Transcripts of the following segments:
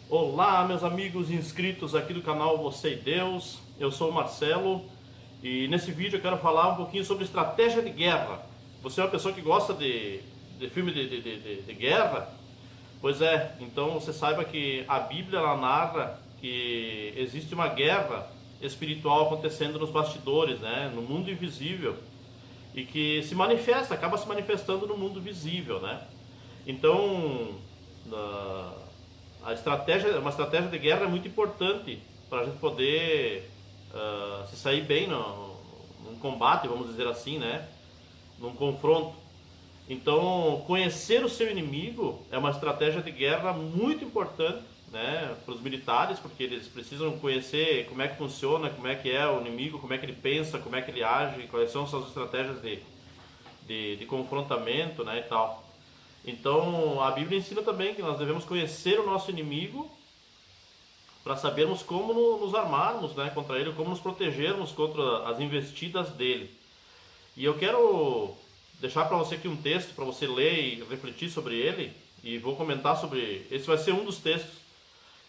Olá, meus amigos inscritos aqui do canal Você e Deus. Eu sou o Marcelo e nesse vídeo eu quero falar um pouquinho sobre estratégia de guerra. Você é uma pessoa que gosta de filme de guerra? Pois é, então você saiba que a Bíblia ela narra que existe uma guerra espiritual acontecendo nos bastidores, né, no mundo invisível, e que se manifesta, acaba se manifestando no mundo visível, né? Então, uma estratégia de guerra é muito importante para a gente poder se sair bem num combate, vamos dizer assim, né? Num confronto. Então, conhecer o seu inimigo é uma estratégia de guerra muito importante, né, para os militares, porque eles precisam conhecer como é que funciona, como é que é o inimigo, como é que ele pensa, como é que ele age, quais são suas estratégias de confrontamento, né, e tal. Então, a Bíblia ensina também que nós devemos conhecer o nosso inimigo para sabermos como nos armarmos, né, contra ele, como nos protegermos contra as investidas dele. E eu quero deixar para você aqui um texto para você ler e refletir sobre ele, e vou comentar sobre. Esse vai ser um dos textos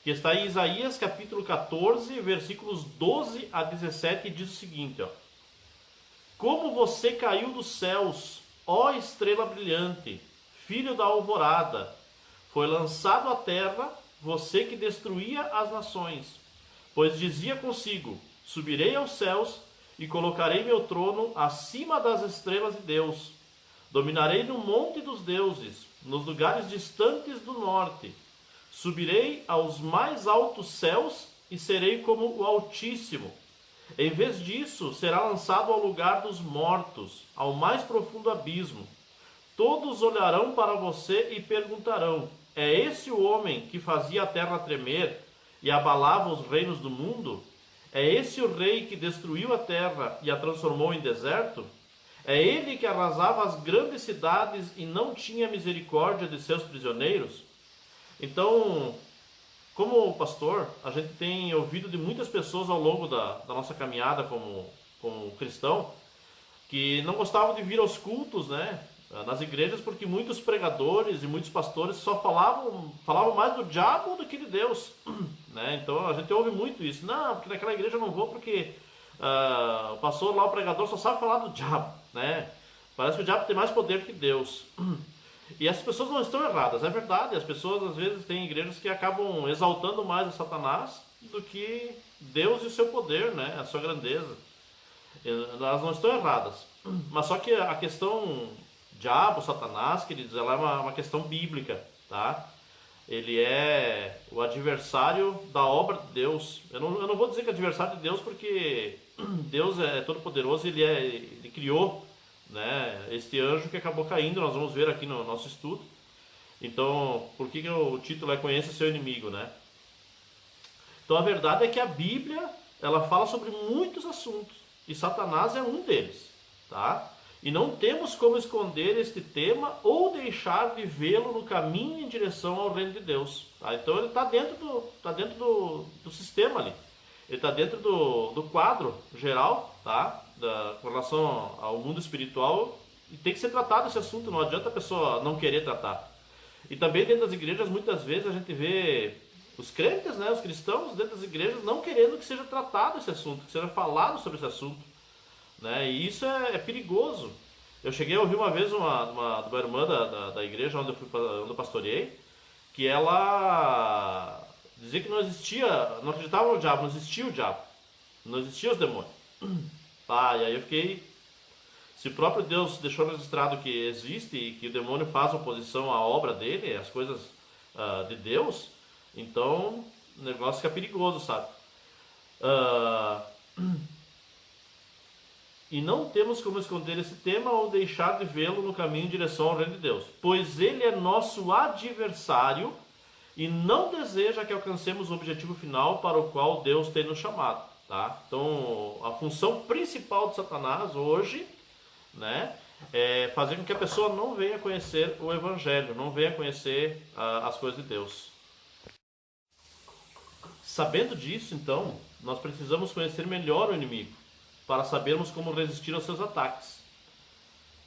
que está em Isaías capítulo 14, versículos 12 a 17, e diz o seguinte, ó: Como você caiu dos céus, ó estrela brilhante, filho da alvorada, foi lançado à terra, você que destruía as nações. Pois dizia consigo: subirei aos céus e colocarei meu trono acima das estrelas de Deus. Dominarei no monte dos deuses, nos lugares distantes do norte. Subirei aos mais altos céus e serei como o Altíssimo. Em vez disso, será lançado ao lugar dos mortos, ao mais profundo abismo. Todos olharão para você e perguntarão: é esse o homem que fazia a terra tremer e abalava os reinos do mundo? É esse o rei que destruiu a terra e a transformou em deserto? É ele que arrasava as grandes cidades e não tinha misericórdia de seus prisioneiros? Então, como pastor, a gente tem ouvido de muitas pessoas ao longo da nossa caminhada como cristão, que não gostavam de vir aos cultos, né, nas igrejas, porque muitos pregadores e muitos pastores só falavam mais do diabo do que de Deus, né? Então a gente ouve muito isso. Não, porque naquela igreja eu não vou porque o pastor lá, o pregador, só sabe falar do diabo, né? Parece que o diabo tem mais poder que Deus. E essas pessoas não estão erradas, é verdade. As pessoas às vezes têm igrejas que acabam exaltando mais a Satanás do que Deus e o seu poder, né? A sua grandeza. Elas não estão erradas. Mas só que a questão diabo, Satanás, queridos, ela é uma questão bíblica, tá? Ele é o adversário da obra de Deus. Eu não vou dizer que é adversário de Deus porque Deus é todo poderoso, ele criou, né, este anjo que acabou caindo, nós vamos ver aqui no nosso estudo. Então, por que o título é Conheça Seu Inimigo, né? Então a verdade é que a Bíblia, ela fala sobre muitos assuntos, e Satanás é um deles, tá? E não temos como esconder este tema ou deixar de vê-lo no caminho em direção ao reino de Deus, tá? Então ele está dentro do sistema ali, ele está dentro do quadro geral, tá? Com relação ao mundo espiritual, e tem que ser tratado esse assunto, não adianta a pessoa não querer tratar. E também dentro das igrejas, muitas vezes a gente vê os crentes, né, os cristãos dentro das igrejas não querendo que seja tratado esse assunto, que seja falado sobre esse assunto, né? E isso é perigoso. Eu cheguei a ouvir uma vez de uma irmã da igreja onde onde eu pastoreei, que ela dizia que não existia, não acreditava no diabo, não existia o diabo, não existiam os demônios. Tá, e aí eu fiquei, se o próprio Deus deixou registrado que existe e que o demônio faz oposição à obra dele, às coisas de Deus, então o negócio fica perigoso, sabe? E não temos como esconder esse tema ou deixar de vê-lo no caminho em direção ao reino de Deus, pois ele é nosso adversário e não deseja que alcancemos o objetivo final para o qual Deus tem nos chamado, tá? Então, a função principal de Satanás hoje, né, é fazer com que a pessoa não venha conhecer o Evangelho, não venha conhecer as coisas de Deus. Sabendo disso, então, nós precisamos conhecer melhor o inimigo, para sabermos como resistir aos seus ataques.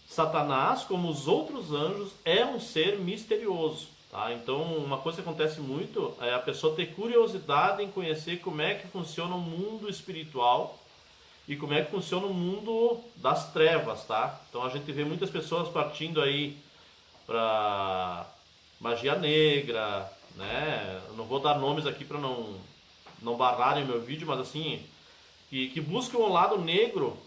Satanás, como os outros anjos, é um ser misterioso. Tá? Então, uma coisa que acontece muito é a pessoa ter curiosidade em conhecer como é que funciona o mundo espiritual e como é que funciona o mundo das trevas, tá? Então a gente vê muitas pessoas partindo aí para magia negra, né? Eu não vou dar nomes aqui para não barrarem o meu vídeo, mas assim, que buscam o lado negro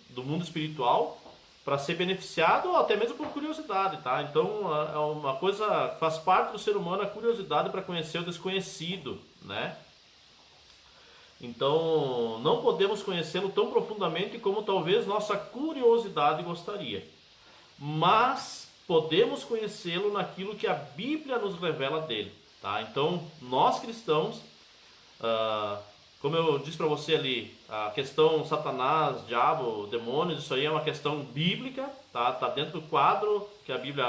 do mundo espiritual para ser beneficiado ou até mesmo por curiosidade, tá? Então é uma coisa que faz parte do ser humano, a curiosidade para conhecer o desconhecido, né? Então não podemos conhecê-lo tão profundamente como talvez nossa curiosidade gostaria, mas podemos conhecê-lo naquilo que a Bíblia nos revela dele, tá? Então nós cristãos, como eu disse para você ali, a questão Satanás, diabo, demônios, isso aí é uma questão bíblica, tá? Tá dentro do quadro que a Bíblia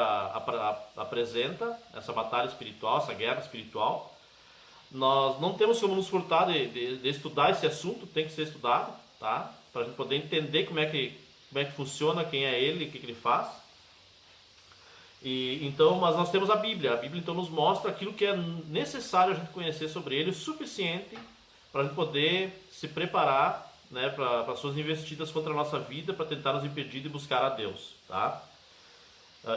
apresenta, essa batalha espiritual, essa guerra espiritual. Nós não temos como nos furtar de estudar esse assunto, tem que ser estudado, tá? Para a gente poder entender como é que funciona, quem é ele, o que ele faz. Então, mas nós temos a Bíblia então nos mostra aquilo que é necessário a gente conhecer sobre ele, o suficiente para a gente poder se preparar, né, para suas investidas contra a nossa vida, para tentar nos impedir de buscar a Deus, tá?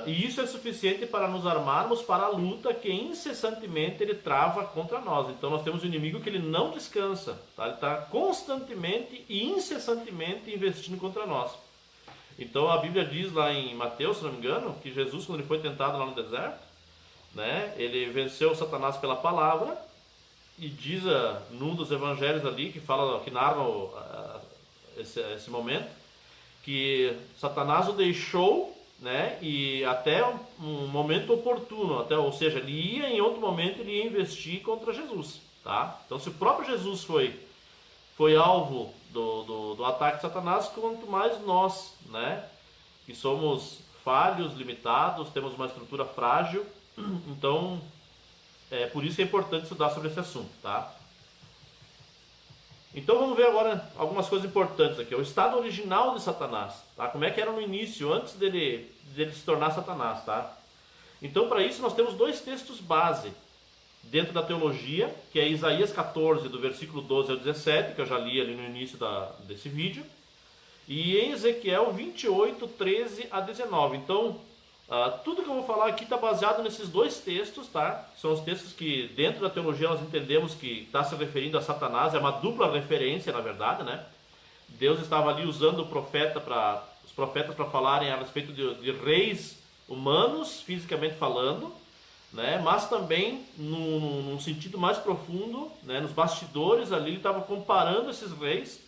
E isso é suficiente para nos armarmos para a luta que incessantemente ele trava contra nós. Então nós temos um inimigo que ele não descansa, tá? Ele está constantemente e incessantemente investindo contra nós. Então a Bíblia diz lá em Mateus, se não me engano, que Jesus, quando ele foi tentado lá no deserto, né, ele venceu Satanás pela palavra, e diz num dos evangelhos ali, que narram esse momento, que Satanás o deixou, né, e até um momento oportuno, ou seja, ele ia em outro momento, ele ia investir contra Jesus, tá? Então se o próprio Jesus foi alvo do ataque de Satanás, quanto mais nós, né, que somos falhos, limitados, temos uma estrutura frágil, então é por isso que é importante estudar sobre esse assunto, tá? Então vamos ver agora algumas coisas importantes aqui. O estado original de Satanás, tá? Como é que era no início, antes dele se tornar Satanás, tá? Então para isso nós temos dois textos base dentro da teologia, que é Isaías 14, do versículo 12 ao 17, que eu já li ali no início desse vídeo, e em Ezequiel 28, 13 a 19. Então tudo que eu vou falar aqui está baseado nesses dois textos, tá? São os textos que dentro da teologia nós entendemos que está se referindo a Satanás, é uma dupla referência, na verdade, né? Deus estava ali usando os profetas para falarem a respeito de reis humanos, fisicamente falando, né? Mas também num sentido mais profundo, né? Nos bastidores ali ele estava comparando esses reis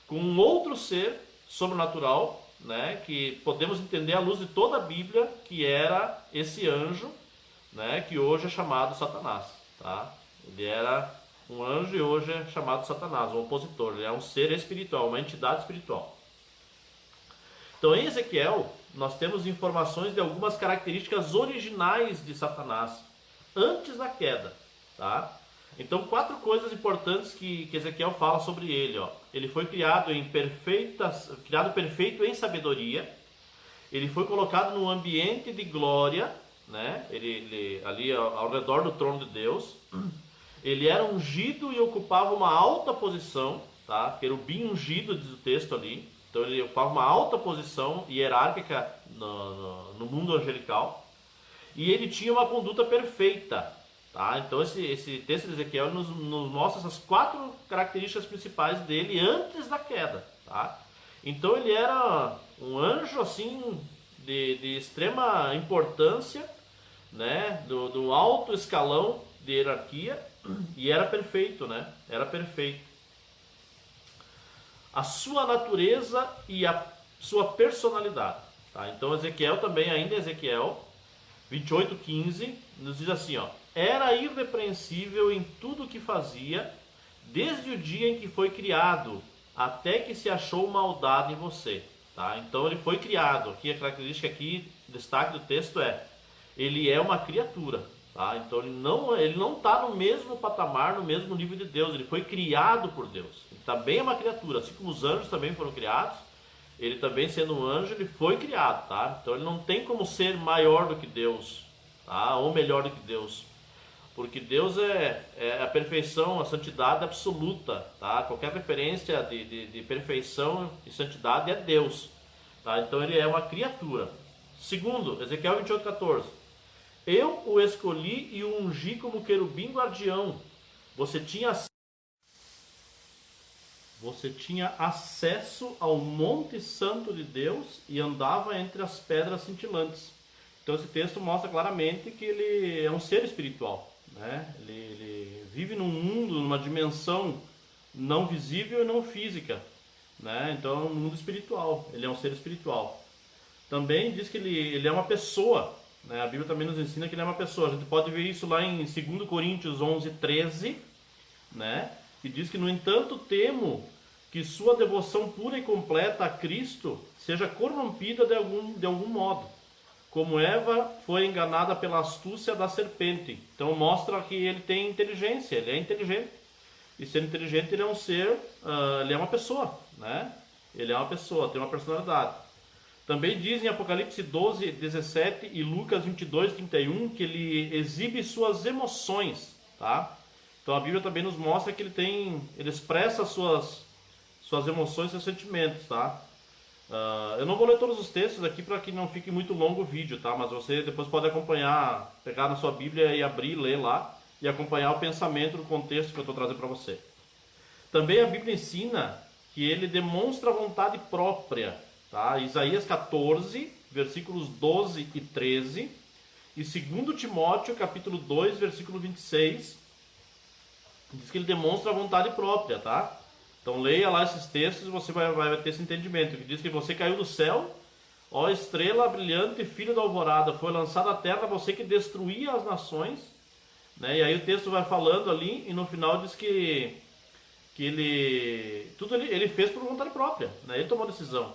com um outro ser sobrenatural, né, que podemos entender à luz de toda a Bíblia, que era esse anjo, né, que hoje é chamado Satanás, tá? Ele era um anjo e hoje é chamado Satanás, um opositor. Ele é um ser espiritual, uma entidade espiritual. Então em Ezequiel nós temos informações de algumas características originais de Satanás antes da queda, tá? Então 4 coisas importantes que Ezequiel fala sobre ele, ó. Ele foi criado perfeito em sabedoria. Ele foi colocado num ambiente de glória, né? Ele ali ao redor do trono de Deus. Ele era ungido e ocupava uma alta posição, tá? Querubim ungido, diz o texto ali. Então ele ocupava uma alta posição hierárquica no mundo angelical. E ele tinha uma conduta perfeita. Tá? Então esse texto de Ezequiel nos mostra essas 4 características principais dele antes da queda. Tá? Então ele era um anjo assim de extrema importância, né? do alto escalão de hierarquia, e era perfeito, né? Era perfeito. A sua natureza e a sua personalidade. Tá? Então Ezequiel também, ainda Ezequiel 28:15, nos diz assim, ó: era irrepreensível em tudo o que fazia, desde o dia em que foi criado, até que se achou maldade em você. Tá? Então ele foi criado. Aqui a característica aqui, destaque do texto é: ele é uma criatura. Tá? Então ele não está no mesmo patamar, no mesmo nível de Deus. Ele foi criado por Deus. Ele também é uma criatura, assim como os anjos também foram criados. Ele também, sendo um anjo, ele foi criado. Tá? Então ele não tem como ser maior do que Deus. tá? Ou melhor do que Deus. Porque Deus é a perfeição, a santidade absoluta, tá? Qualquer referência de perfeição e santidade é Deus, tá? Então ele é uma criatura. Segundo, Ezequiel 28:14. Eu o escolhi e o ungi como querubim guardião. Você tinha acesso ao Monte Santo de Deus e andava entre as pedras cintilantes. Então esse texto mostra claramente que ele é um ser espiritual, né? Ele vive num mundo, numa dimensão não visível e não física, né? Então é um mundo espiritual, ele é um ser espiritual. Também diz que ele é uma pessoa, né? A Bíblia também nos ensina que ele é uma pessoa. A gente pode ver isso lá em 2 Coríntios 11:13, né? Que diz que, no entanto, temo que sua devoção pura e completa a Cristo seja corrompida de algum modo, como Eva foi enganada pela astúcia da serpente. Então mostra que ele tem inteligência, ele é inteligente. E sendo inteligente, ele é um ser, ele é uma pessoa, né? Ele é uma pessoa, tem uma personalidade. Também diz em Apocalipse 12:17 e Lucas 22:31 que ele exibe suas emoções, tá? Então a Bíblia também nos mostra que ele expressa suas emoções, seus sentimentos, tá? Eu não vou ler todos os textos aqui para que não fique muito longo o vídeo, tá? Mas você depois pode acompanhar, pegar na sua Bíblia e abrir, ler lá e acompanhar o pensamento do contexto que eu estou trazendo para você. Também a Bíblia ensina que ele demonstra vontade própria, tá? Isaías 14, versículos 12 e 13 e 2 Timóteo, capítulo 2, versículo 26, diz que ele demonstra vontade própria, tá? Então leia lá esses textos e você vai ter esse entendimento, que diz que você caiu do céu, ó estrela brilhante, filho da alvorada, foi lançado à terra você que destruía as nações, né? E aí o texto vai falando ali e no final diz que ele fez por vontade própria, né? Ele tomou decisão.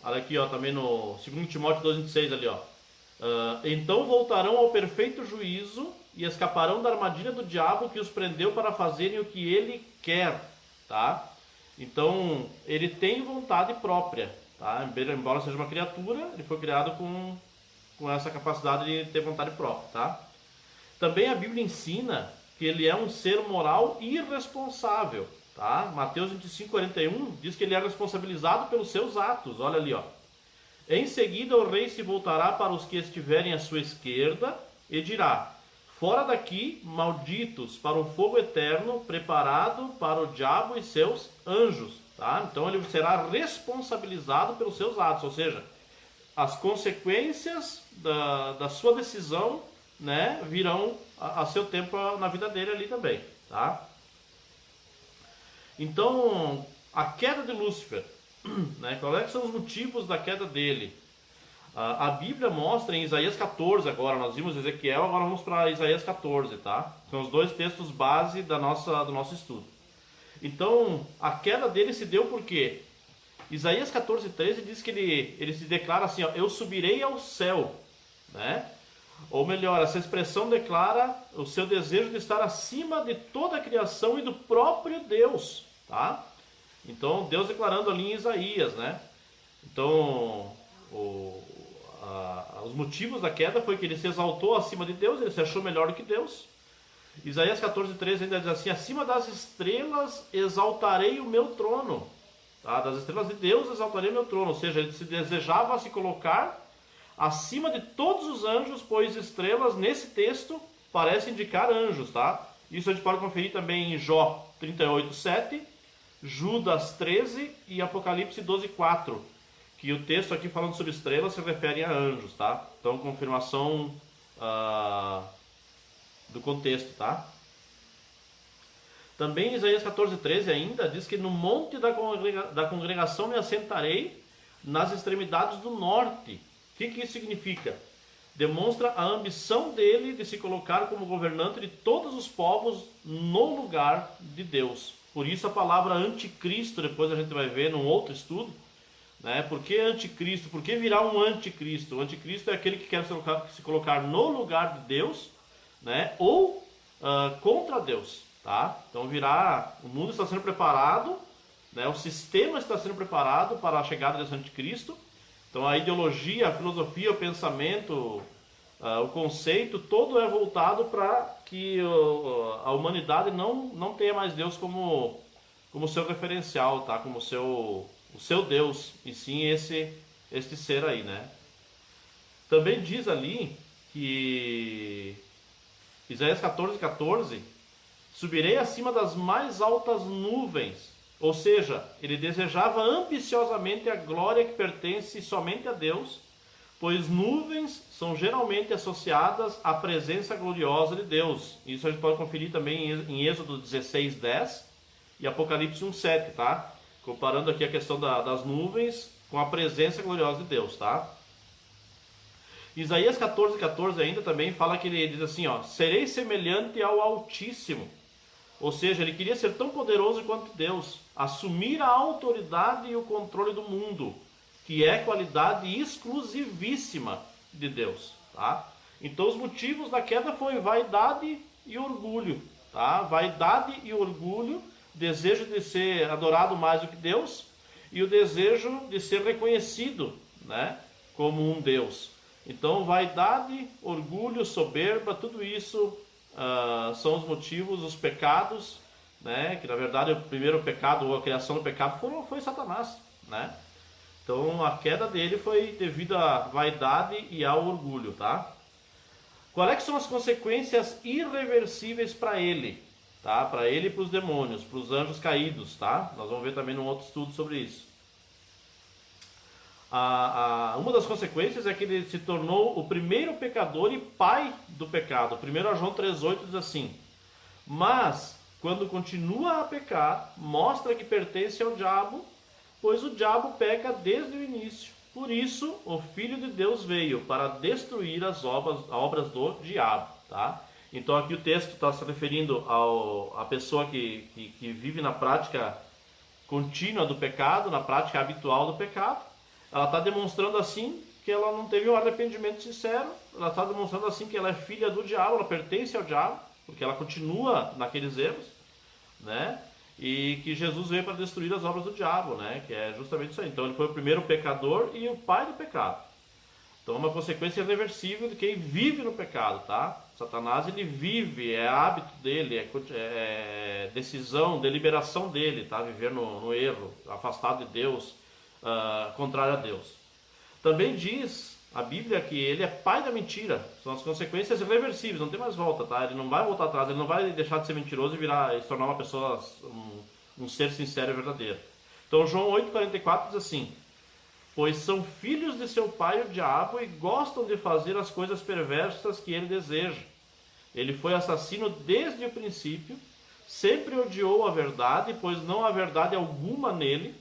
Olha aqui, ó, também no 2 Timóteo 2:26 ali, ó. Então voltarão ao perfeito juízo e escaparão da armadilha do diabo que os prendeu para fazerem o que ele quer, tá? Então ele tem vontade própria, tá? Embora seja uma criatura, ele foi criado com essa capacidade de ter vontade própria, tá? Também a Bíblia ensina que ele é um ser moral e irresponsável, tá? Mateus 25:41 diz que ele é responsabilizado pelos seus atos. Olha ali, ó. Em seguida o rei se voltará para os que estiverem à sua esquerda e dirá: fora daqui, malditos, para um fogo eterno preparado para o diabo e seus anjos, tá? Então ele será responsabilizado pelos seus atos, ou seja, as consequências da sua decisão, né, virão a seu tempo na vida dele ali também, tá? Então, a queda de Lúcifer, né, quais são os motivos da queda dele? A Bíblia mostra em Isaías 14 agora, nós vimos Ezequiel, agora vamos para Isaías 14, tá? São os dois textos base do nosso estudo. Então, a queda dele se deu por quê? Isaías 14:13 diz que ele se declara assim, ó, eu subirei ao céu, né? Ou melhor, essa expressão declara o seu desejo de estar acima de toda a criação e do próprio Deus, tá? Então, Deus declarando ali em Isaías, né? Então, os motivos da queda foi que ele se exaltou acima de Deus, ele se achou melhor do que Deus. Isaías 14:13 ainda diz assim, acima das estrelas exaltarei o meu trono, tá? Das estrelas de Deus exaltarei o meu trono, ou seja, ele se desejava se colocar acima de todos os anjos, pois estrelas nesse texto parecem indicar anjos, tá? Isso a gente pode conferir também em Jó 38:7, Judas 13 e Apocalipse 12:4, que o texto aqui falando sobre estrelas se refere a anjos, tá? Então, confirmação do contexto, tá? Também em Isaías 14:13 ainda diz que no monte da congregação me assentarei nas extremidades do norte. O que isso significa? Demonstra a ambição dele de se colocar como governante de todos os povos no lugar de Deus. Por isso a palavra anticristo, depois a gente vai ver num outro estudo, né? Por que anticristo? Por que virar um anticristo? O anticristo é aquele que quer se colocar no lugar de Deus, né? Ou contra Deus, tá? Então o mundo está sendo preparado, né? O sistema está sendo preparado para a chegada desse anticristo. Então a ideologia, a filosofia, o pensamento, o conceito, todo é voltado para que a humanidade não tenha mais Deus como seu referencial, tá? Como o seu Deus, e sim este ser aí, né? Também diz ali que Isaías 14:14, subirei acima das mais altas nuvens. Ou seja, ele desejava ambiciosamente a glória que pertence somente a Deus, pois nuvens são geralmente associadas à presença gloriosa de Deus. Isso a gente pode conferir também em Êxodo 16:10 e Apocalipse 1:7, tá? Comparando aqui a questão das nuvens com a presença gloriosa de Deus, tá? Isaías 14:14 ainda também fala que ele diz assim, ó, serei semelhante ao Altíssimo. Ou seja, ele queria ser tão poderoso quanto Deus, assumir a autoridade e o controle do mundo, que é qualidade exclusivíssima de Deus, tá? Então os motivos da queda foi vaidade e orgulho, tá? Vaidade e orgulho, desejo de ser adorado mais do que Deus e o desejo de ser reconhecido, né, como um Deus. Então vaidade, orgulho, soberba, tudo isso são os motivos, os pecados, né, que na verdade o primeiro pecado ou a criação do pecado foi Satanás, né? Então a queda dele foi devido à vaidade e ao orgulho, tá? Qual é que são as consequências irreversíveis para ele, tá? Para ele e para os demônios, para os anjos caídos, tá? Nós vamos ver também num outro estudo sobre isso. Uma das consequências é que ele se tornou o primeiro pecador e pai do pecado. 1 João 3,8 diz assim: mas quando continua a pecar, mostra que pertence ao diabo, pois o diabo peca desde o início. Por isso, o Filho de Deus veio para destruir as obras do diabo, tá? Então aqui o texto está se referindo à pessoa que vive na prática contínua do pecado, na prática habitual do pecado. Ela está demonstrando assim que ela não teve um arrependimento sincero, ela está demonstrando assim que ela é filha do diabo, ela pertence ao diabo, porque ela continua naqueles erros, né? E que Jesus veio para destruir as obras do diabo, né? Que é justamente isso aí. Então ele foi o primeiro pecador e o pai do pecado. Então é uma consequência irreversível de quem vive no pecado, tá? Satanás, ele vive, é hábito dele, é decisão, deliberação dele, tá? Viver no erro, afastado de Deus, contrário a Deus. Também diz a Bíblia que ele é pai da mentira. São as consequências irreversíveis, não tem mais volta, tá? Ele não vai voltar atrás, ele não vai deixar de ser mentiroso e se tornar uma pessoa, um ser sincero e verdadeiro. Então João 8,44 diz assim: pois são filhos de seu pai o diabo e gostam de fazer as coisas perversas que ele deseja. Ele foi assassino desde o princípio, sempre odiou a verdade, pois não há verdade alguma nele.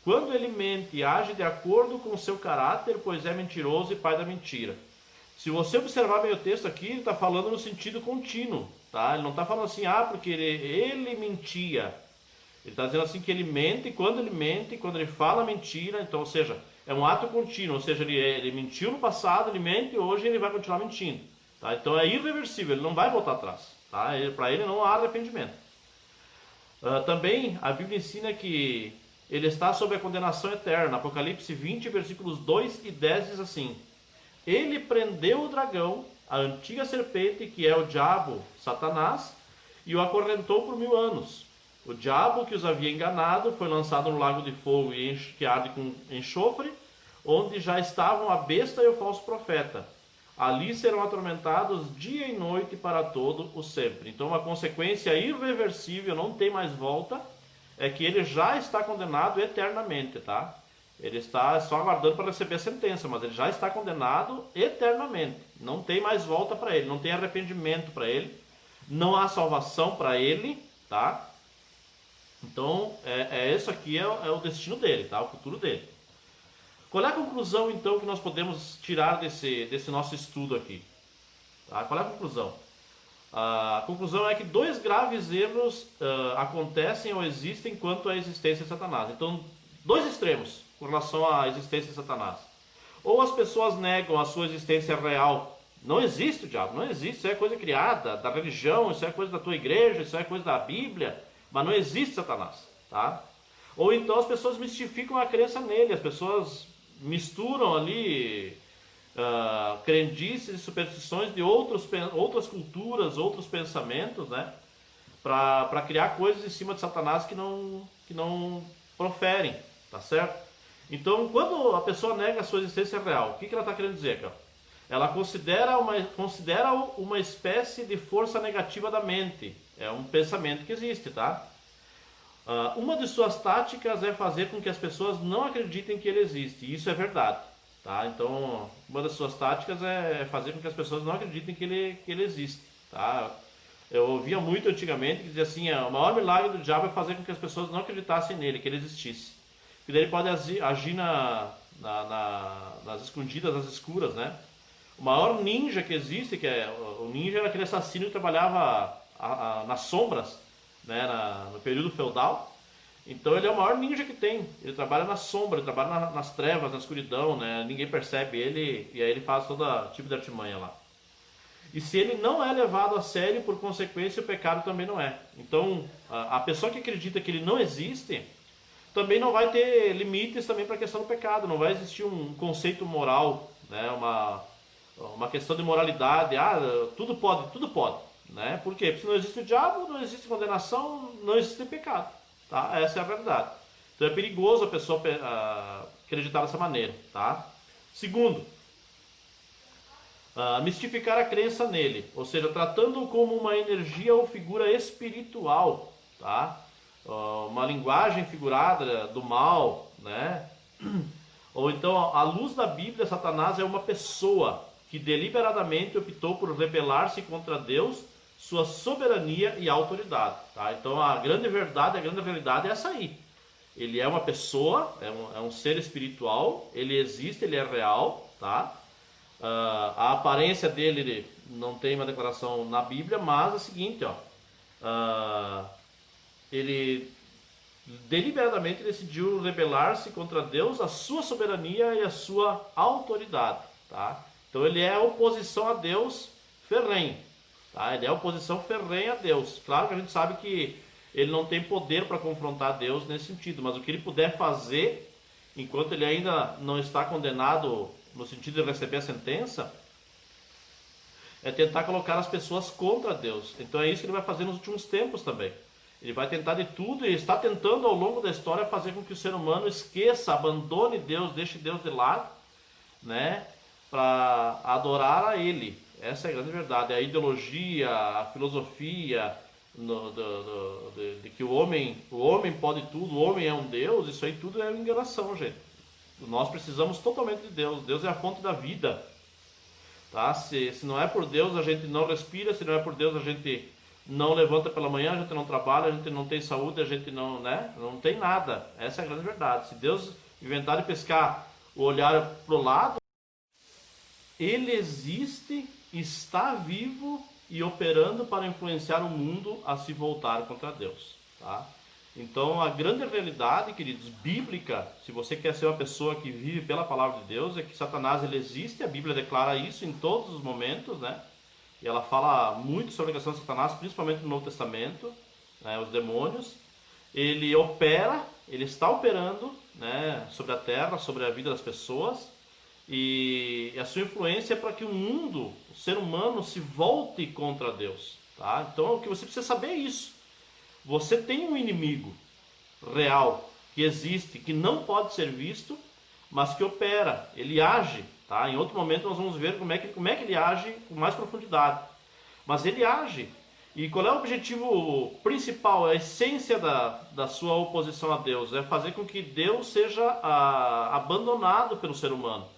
Quando ele mente, age de acordo com o seu caráter, pois é mentiroso e pai da mentira. Se você observar bem o texto aqui, ele está falando no sentido contínuo, tá? Ele não está falando assim, porque ele mentia. Ele está dizendo assim que ele mente, quando ele fala mentira, então, ou seja, é um ato contínuo, ou seja, ele mentiu no passado, ele mente, hoje ele vai continuar mentindo, tá? Então é irreversível, ele não vai voltar atrás, tá? Para ele não há arrependimento. Também a Bíblia ensina que ele está sob a condenação eterna. Apocalipse 20, versículos 2 e 10 diz assim: ele prendeu o dragão, a antiga serpente, que é o diabo, Satanás, e o acorrentou por 1000 anos. O diabo que os havia enganado foi lançado no lago de fogo que arde com enxofre, onde já estavam a besta e o falso profeta. Ali serão atormentados dia e noite para todo o sempre. Então uma consequência irreversível, não tem mais volta, é que ele já está condenado eternamente, tá? Ele está só aguardando para receber a sentença, mas ele já está condenado eternamente. Não tem mais volta para ele, não tem arrependimento para ele, não há salvação para ele, tá? Então, isso aqui é o destino dele, tá? O futuro dele. Qual é a conclusão, então, que nós podemos tirar desse nosso estudo aqui? Tá? Qual é a conclusão? A conclusão é que 2 graves erros acontecem ou existem quanto à existência de Satanás. Então, 2 extremos com relação à existência de Satanás. Ou as pessoas negam a sua existência real. Não existe o diabo, não existe. Isso é coisa criada da religião, isso é coisa da tua igreja, isso é coisa da Bíblia. Mas não existe Satanás, tá? Ou então as pessoas mistificam a crença nele. As pessoas misturam ali crendices e superstições de outras culturas, outros pensamentos, né? Para criar coisas em cima de Satanás que não proferem, tá certo? Então, quando a pessoa nega a sua existência real, o que ela está querendo dizer, cara? Ela considera uma espécie de força negativa da mente. É um pensamento que existe, tá? Uma de suas táticas é fazer com que as pessoas não acreditem que ele existe. E isso é verdade, tá? Então, uma das suas táticas é fazer com que as pessoas não acreditem que ele existe, tá? Eu ouvia muito antigamente que dizia assim, o maior milagre do diabo é fazer com que as pessoas não acreditassem nele, que ele existisse. Porque daí ele pode agir nas escondidas, nas escuras, né? O maior ninja que existe, o ninja era aquele assassino que trabalhava nas sombras, né? No período feudal. Então ele é o maior ninja que tem. Ele trabalha na sombra, ele trabalha nas trevas, na escuridão, né? Ninguém percebe ele e aí ele faz todo tipo de artimanha lá. E se ele não é levado a sério, por consequência, o pecado também não é. Então, a pessoa que acredita que ele não existe, também não vai ter limites também para a questão do pecado. Não vai existir um conceito moral, né? Uma questão de moralidade. Tudo pode, tudo pode. Né? Por quê? Porque se não existe o diabo, não existe condenação, não existe pecado. Tá? Essa é a verdade. Então é perigoso a pessoa acreditar dessa maneira. Tá? Segundo, mistificar a crença nele, ou seja, tratando-o como uma energia ou figura espiritual, tá? Uma linguagem figurada do mal, né? Ou então, à luz da Bíblia, Satanás é uma pessoa que deliberadamente optou por rebelar-se contra Deus, sua soberania e autoridade, tá? Então a grande verdade, a grande realidade é essa aí. Ele é uma pessoa, é um ser espiritual, ele existe, ele é real, tá? A aparência dele não tem uma declaração na Bíblia, mas é o seguinte, ele deliberadamente decidiu rebelar-se contra Deus, a sua soberania e a sua autoridade, tá? Então ele é oposição a Deus ferrenho, tá? Ele é oposição ferrenha a Deus. Claro que a gente sabe que ele não tem poder para confrontar Deus nesse sentido, mas o que ele puder fazer, enquanto ele ainda não está condenado no sentido de receber a sentença, é tentar colocar as pessoas contra Deus. Então é isso que ele vai fazer nos últimos tempos também. Ele vai tentar de tudo e está tentando ao longo da história fazer com que o ser humano esqueça, abandone Deus, deixe Deus de lado, né, para adorar a Ele. Essa é a grande verdade. A ideologia, a filosofia de que o homem pode tudo, o homem é um Deus, isso aí tudo é enganação, gente. Nós precisamos totalmente de Deus. Deus é a fonte da vida. Tá? Se não é por Deus, a gente não respira. Se não é por Deus, a gente não levanta pela manhã, a gente não trabalha, a gente não tem saúde, a gente não, né? Não tem nada. Essa é a grande verdade. Se Deus inventar de pescar o olhar para o lado, Ele existe, está vivo e operando para influenciar o mundo a se voltar contra Deus. Tá? Então, a grande realidade, queridos, bíblica, se você quer ser uma pessoa que vive pela palavra de Deus, é que Satanás ele existe, a Bíblia declara isso em todos os momentos, né? E ela fala muito sobre a questão de Satanás, principalmente no Novo Testamento, né? Os demônios. Ele opera, ele está operando, né? Sobre a terra, sobre a vida das pessoas, e a sua influência é para que o mundo, o ser humano, se volte contra Deus. Tá? Então, o que você precisa saber é isso. Você tem um inimigo real que existe, que não pode ser visto, mas que opera, ele age. Tá? Em outro momento nós vamos ver como é que ele age com mais profundidade. Mas ele age. E qual é o objetivo principal, a essência da sua oposição a Deus? É fazer com que Deus seja abandonado pelo ser humano.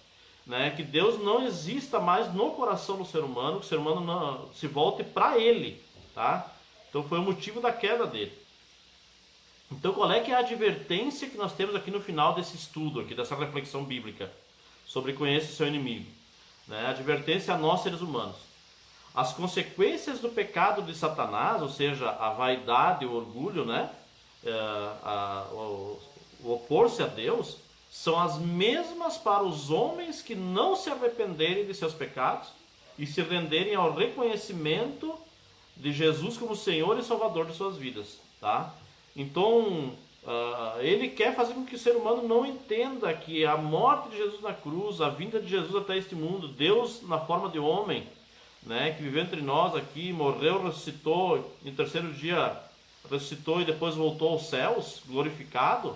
Né? Que Deus não exista mais no coração do ser humano, que o ser humano não se volte para ele. Tá? Então foi o motivo da queda dele. Então qual é que é a advertência que nós temos aqui no final desse estudo, aqui, dessa reflexão bíblica, sobre conheça o seu inimigo? Né? A advertência a nós seres humanos. As consequências do pecado de Satanás, ou seja, a vaidade, o orgulho, né? O opor-se a Deus, são as mesmas para os homens que não se arrependerem de seus pecados e se renderem ao reconhecimento de Jesus como Senhor e Salvador de suas vidas, tá? Então, ele quer fazer com que o ser humano não entenda que a morte de Jesus na cruz, a vinda de Jesus até este mundo, Deus na forma de homem, né, que viveu entre nós aqui, morreu, ressuscitou, e no terceiro dia ressuscitou e depois voltou aos céus, glorificado,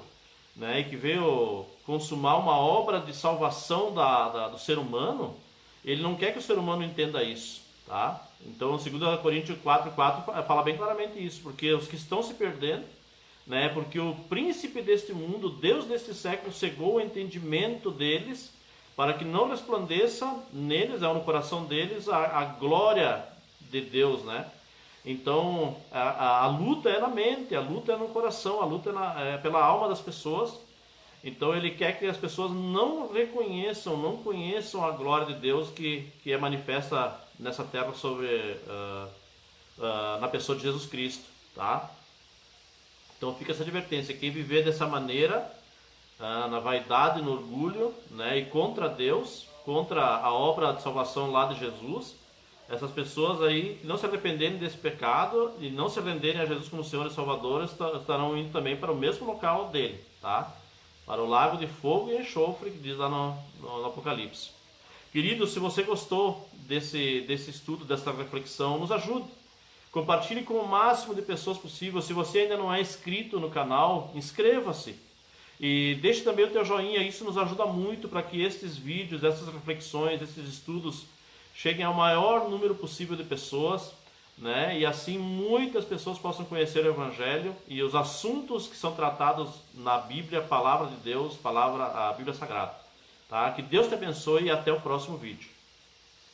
né, e que veio consumar uma obra de salvação do ser humano. Ele não quer que o ser humano entenda isso, tá? Então, 2 Coríntios 4:4 fala bem claramente isso, porque os que estão se perdendo, né, porque o príncipe deste mundo, Deus deste século, cegou o entendimento deles, para que não resplandeça neles, no coração deles, a glória de Deus, né? Então, a luta é na mente, a luta é no coração, a luta é pela alma das pessoas. Então, ele quer que as pessoas não reconheçam, não conheçam a glória de Deus que é manifesta nessa terra na pessoa de Jesus Cristo, tá? Então, fica essa advertência: quem viver dessa maneira, na vaidade, no orgulho, né, e contra Deus, contra a obra de salvação lá de Jesus, essas pessoas aí que não se arrependerem desse pecado e não se renderem a Jesus como Senhor e Salvador, estarão indo também para o mesmo local dele, tá? Para o lago de fogo e enxofre, que diz lá no Apocalipse. Querido, se você gostou desse estudo, dessa reflexão, nos ajude. Compartilhe com o máximo de pessoas possível. Se você ainda não é inscrito no canal, inscreva-se. E deixe também o teu joinha, isso nos ajuda muito para que estes vídeos, essas reflexões, esses estudos cheguem ao maior número possível de pessoas, né? E assim muitas pessoas possam conhecer o Evangelho e os assuntos que são tratados na Bíblia, a Palavra de Deus, a Bíblia Sagrada. Tá? Que Deus te abençoe e até o próximo vídeo.